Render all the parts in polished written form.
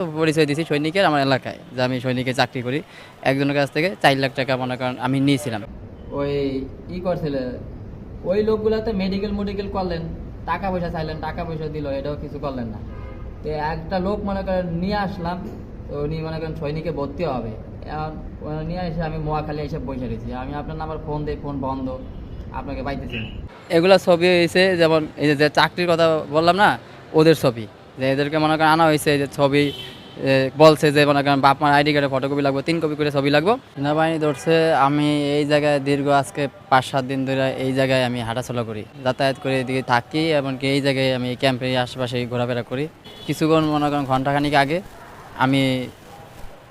পরিচয় দিছি সৈনিকের আমার এলাকায় যে আমি সৈনিকে চাকরি করি। একজনের কাছ থেকে 4 লাখ টাকা মনে করেন আমি নিয়েছিলাম। ওই করছিল ওই লোকগুলাতে মেডিকেল করলেন, টাকা পয়সা চাইলেন, টাকা পয়সা দিল, এটাও কিছু করলেন না। তো একটা লোক মনে করেন নিয়ে আসলাম, তো উনি মনে করেন সৈনিকে ভর্তি হবে। এখন নিয়ে এসে আমি মোয়াখালী এসে বসে রয়েছি। আমি আপনার নাম্বার ফোন দিই, ফোন বন্ধ, আপনাকে পাইতেছি না। এগুলা ছবি হয়েছে যেমন এই যে চাকরির কথা বললাম না, ওদের ছবি। যে এদেরকে মনে করেন আনা হয়েছে যে ছবি বলছে যে মনে করেন বাপ মার আইডি কার্ডের ফটোকপি লাগবে, 3 কপি করে ছবি লাগবে। সেনাবাহিনী ধরছে। আমি এই জায়গায় দীর্ঘ আজকে 5-7 দিন ধরে এই জায়গায় আমি হাঁটাচলা করি, যাতায়াত করে এদিকে থাকি, এমনকি এই জায়গায় আমি ক্যাম্পের আশেপাশে ঘোরাফেরা করি। কিছুক্ষণ মনে করেন ঘন্টাখানিক আগে আমি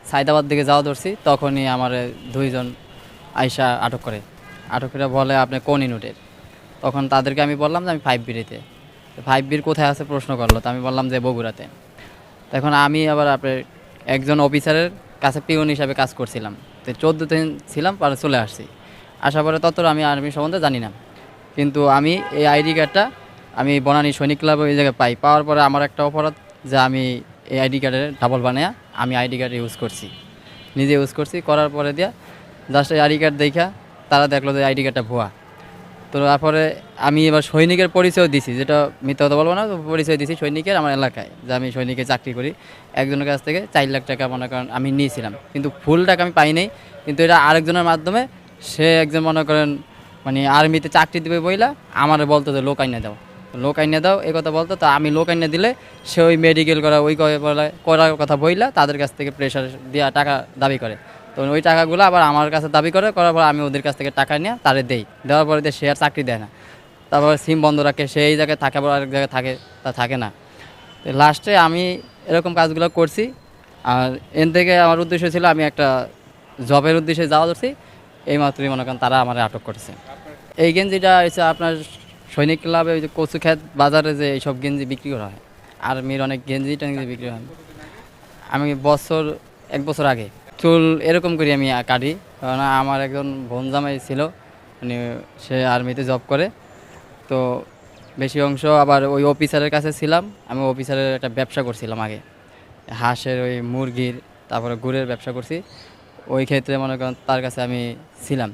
সাইদাবাদ দিকে যাওয়া ধরছি, তখনই আমার 2 জন আইসা আটক করে বলে আপনি কোন ইউনিটের। তখন তাদেরকে আমি বললাম যে আমি 5B-তে। 5B কোথায় আছে প্রশ্ন করলো, তো আমি বললাম যে বগুড়াতে। তখন আমি আবার আপনার একজন অফিসারের কাছে পিওন হিসাবে কাজ করছিলাম। তো 14 দিন ছিলাম, পরে চলে আসছি। আসার পরে ততটা আমি আর্মি সম্বন্ধে জানি না, কিন্তু আমি এই আইডি কার্ডটা আমি বনানী সৈনিক ক্লাবে ওই জায়গায় পাওয়ার পরে আমার একটা অপরাধ যে আমি এই আইডি কার্ডের ডাবল বানায়া আমি আইডি কার্ড নিজে ইউজ করছি। করার পরে দিয়া জাস্ট এই আইডি কার্ড দেখা তারা দেখলো যে আইডি কার্ডটা ভুয়া। তো তারপরে আমি এবার সৈনিকের পরিচয় দিছি, যেটা মিথ্যা কথা বলবো না, তো পরিচয় দিছি সৈনিকের আমার এলাকায় যে আমি সৈনিকে চাকরি করি। একজনের কাছ থেকে 4 লাখ টাকা মনে করেন আমি নিয়েছিলাম, কিন্তু ফুল টাকা আমি পাই নাই। কিন্তু এটা আরেকজনের মাধ্যমে, সে একজন মনে করেন মানে আর্মিতে চাকরি দেবে বইলা আমার বলতো যে লোক আইনে দাও এই কথা বলতো। তো আমি লোক আইনে দিলে সে ওই মেডিকেল করা ওই করার কথা বইলা তাদের কাছ থেকে প্রেশার দেওয়া টাকা দাবি করে। তো ওই টাকাগুলো আবার আমার কাছে দাবি করার পর আমি ওদের কাছ থেকে টাকা নিয়ে তারে দেওয়ার পরে সে আর চাকরি দেয় না। তারপর সিম বন্ধ রাখে, সে এই জায়গায় থাকে আবার আরেক জায়গায় থাকে না। তো লাস্টে আমি এরকম কাজগুলো করছি। আর এর থেকে আমার উদ্দেশ্য ছিল আমি একটা জবের উদ্দেশ্যে যাওয়া ধরছি, এই মাত্রই মনে করেন তারা আমার আটক করেছে। এই গেঞ্জিটা হচ্ছে আপনার সৈনিক ক্লাবে ওই যে কচুখ্যাত বাজারে যে এইসব গেঞ্জি বিক্রি করা হয়, আর্মির অনেক গেঞ্জি টেঞ্জি বিক্রি হয়। আমি 1 বছর আগে চুল এরকম করি আমি কাটি, কারণ আমার একজন বোন জামাই ছিল, মানে সে আর্মিতে জব করে। তো বেশি অংশ আবার ওই অফিসারের কাছে ছিলাম। আমি অফিসারের একটা ব্যবসা করছিলাম আগে, হাঁসের ওই মুরগির, তারপরে গুড়ের ব্যবসা করছি। ওই ক্ষেত্রে মনে করেন তার কাছে আমি ছিলাম।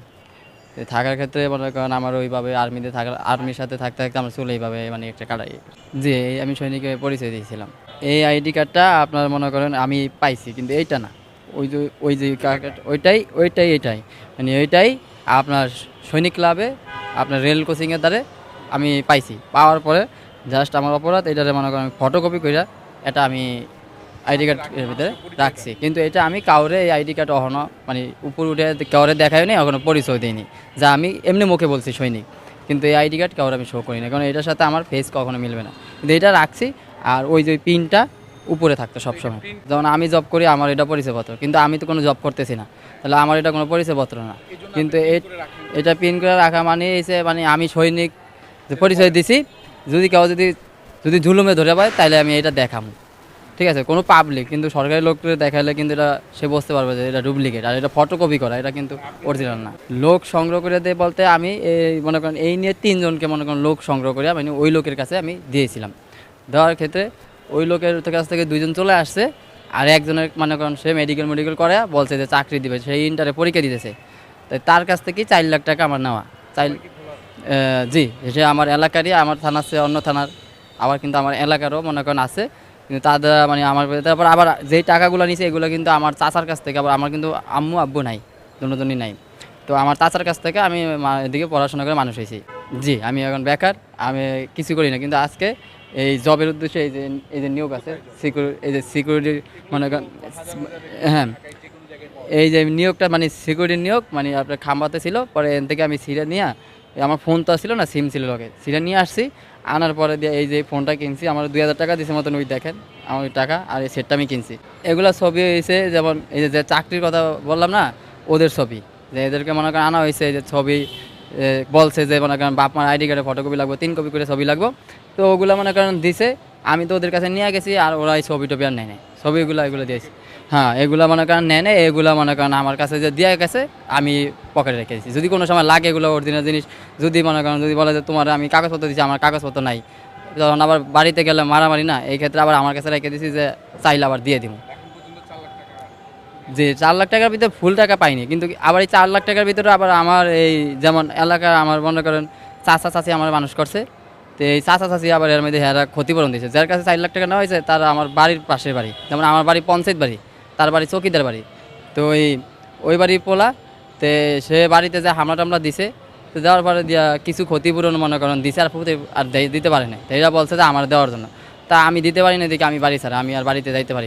থাকার ক্ষেত্রে মনে করেন আমার ওইভাবে আর্মির সাথে থাকতে থাকতে আমার চলে এইভাবে মানে একটা কাটাই। জি, আমি সৈনিকের পরিচয় দিয়েছিলাম। এই আইডি কার্ডটা আপনার মনে করেন আমি পাইছি, কিন্তু এইটা না, ওই যে কার্ড এটাই মানে এইটাই আপনার সৈনিক ক্লাবে আপনার রেল কোচিংয়ের দ্বারে আমি পাইছি। পাওয়ার পরে জাস্ট আমার অপরাধ এটারে মনে করেন ফটোকপি করে এটা আমি আইডি কার্ডের ভিতরে রাখছি। কিন্তু এটা আমি কাউরে এই আইডি কার্ড এখনও মানে উপর উঠে কাউরে দেখাই নি, এখনও পরিচয় দিইনি। যা আমি এমনি মুখে বলছি সৈনিক, কিন্তু এই আইডি কার্ড কাউরে আমি শো করি না, কারণ এটার সাথে আমার ফেস কখনো মিলবে না। কিন্তু এটা রাখছি। আর ওই যে পিনটা উপরে থাকতো সবসময়, যেমন আমি জব করি আমার এটা পরিচয়পত্র, কিন্তু আমি তো কোনো জব করতেছি না, তাহলে আমার এটা কোনো পরিচয়পত্র না। কিন্তু এটা পিন করে রাখা মানে এসে মানে আমি সৈনিক যে পরিচয় দিছি, যদি কেউ যদি ঝুলুমে ধরে পায় তাহলে আমি এটা দেখাবো, ঠিক আছে, কোনো পাবলিক। কিন্তু সরকারি লোককে দেখালে কিন্তু এটা সে বুঝতে পারবে যে এটা ডুপ্লিকেট, আর এটা ফটোকপি করা, এটা কিন্তু অরিজিনাল না। লোক সংগ্রহ করে দেয় বলতে আমি এই মনে করেন এই নিয়ে 3 জনকে মনে করেন লোক সংগ্রহ করে মানে ওই লোকের কাছে আমি দিয়েছিলাম। দেওয়ার ক্ষেত্রে ওই লোকের কাছ থেকে 2 জন চলে আসছে, আর একজনের মনে করেন সে মেডিকেল করে বলছে যে চাকরি দিবে, সেই ইন্টারে পরীক্ষা দিতেছে। তাই তার কাছ থেকে 4 লাখ টাকা আমার নেওয়া। জি, সে আমার এলাকারই, আমার থানার চেয়ে অন্য থানার, আবার কিন্তু আমার এলাকারও মনে করেন আছে। কিন্তু তাদের মানে আমার তারপর আবার যেই টাকাগুলো নিছে এগুলো কিন্তু আমার চাচার কাছ থেকে, আবার আমার কিন্তু আম্মু আব্বু নাই, দুজনই নাই। তো আমার চাচার কাছ থেকে আমি এদিকে পড়াশোনা করে মানুষ হয়েছি। জি, আমি এখন বেকার, আমি কিছু করি না। কিন্তু আজকে এই জবের উদ্দেশ্যে এই যে নিয়োগ আছে সিকিউরিটি মনে করেন, হ্যাঁ, এই যে নিয়োগটা মানে সিকিউরিটির নিয়োগ মানে আপনার খাম্বাতে ছিল। পরে এখান থেকে আমি সিরে নিয়ে, আমার ফোন তো ছিল না, সিম ছিল লগে, সিরে নিয়ে আসছি। আনার পরে দিয়ে এই যে ফোনটা কিনছি, আমার 2000 টাকা দিছে মতন, ওই দেখেন আমার ওই টাকা, আর এই সেটটা আমি কিনছি। এগুলো ছবি হয়েছে যেমন এই যে চাকরির কথা বললাম না, ওদের ছবি। যে এদেরকে মনে করেন আনা হয়েছে যে ছবি বলছে যে মনে করেন বাপ মার আইডি কার্ডের ফটোকপি লাগবে, 3 কপি করে ছবি লাগবে। তো ওগুলো মনে করেন দিছে, আমি তো ওদের কাছে নিয়ে গেছি, আর ওরা এই ছবি টবি আর নেয় নাই, এগুলো দিয়েছি। হ্যাঁ, এগুলো মনে করেন নেয় নেই, এগুলো মনে করেন আমার কাছে যে দিয়ে গেছে আমি পকেটে রেখে দিচ্ছি। যদি কোনো সময় লাগে এগুলো অরিজিনাল জিনিস, যদি মনে করেন যদি বলে যে তোমার আমি কাগজপত্র দিচ্ছি, আমার কাগজপত্র নাই, যখন আবার বাড়িতে গেলে মারামারি না, এই ক্ষেত্রে আবার আমার কাছে রেখে দিছি যে চাইলে আবার দিয়ে দিব। যে 4 লাখ টাকার ভিতরে ফুল টাকা পাইনি, কিন্তু আবার এই 4 লাখ টাকার ভিতরে আবার আমার এই যেমন এলাকার আমার মনে করেন চাচা চাচি আমার মানুষ করছে, তো এই চাচা চাচি আবার এর মধ্যে এরা ক্ষতিপূরণ দিয়েছে। যার কাছে 4 লাখ টাকা নেওয়া হয়েছে তারা আমার বাড়ির পাশের বাড়ি, যেমন আমার বাড়ি পঞ্চায়েত বাড়ি, তার বাড়ি চৌকিদার বাড়ি। তো ওই বাড়ির পোলা, তো সে বাড়িতে যে হামলা টামলা দিছে, তো দেওয়ার পরে দিয়া কিছু ক্ষতিপূরণ মনে করেন দিছে, আর দিতে পারে না। তো এরা বলছে যে আমার দেওয়ার জন্য, তা আমি দিতে পারি না, দেখি আমি বাড়ি ছাড়া, আমি আর বাড়িতে যাইতে পারি।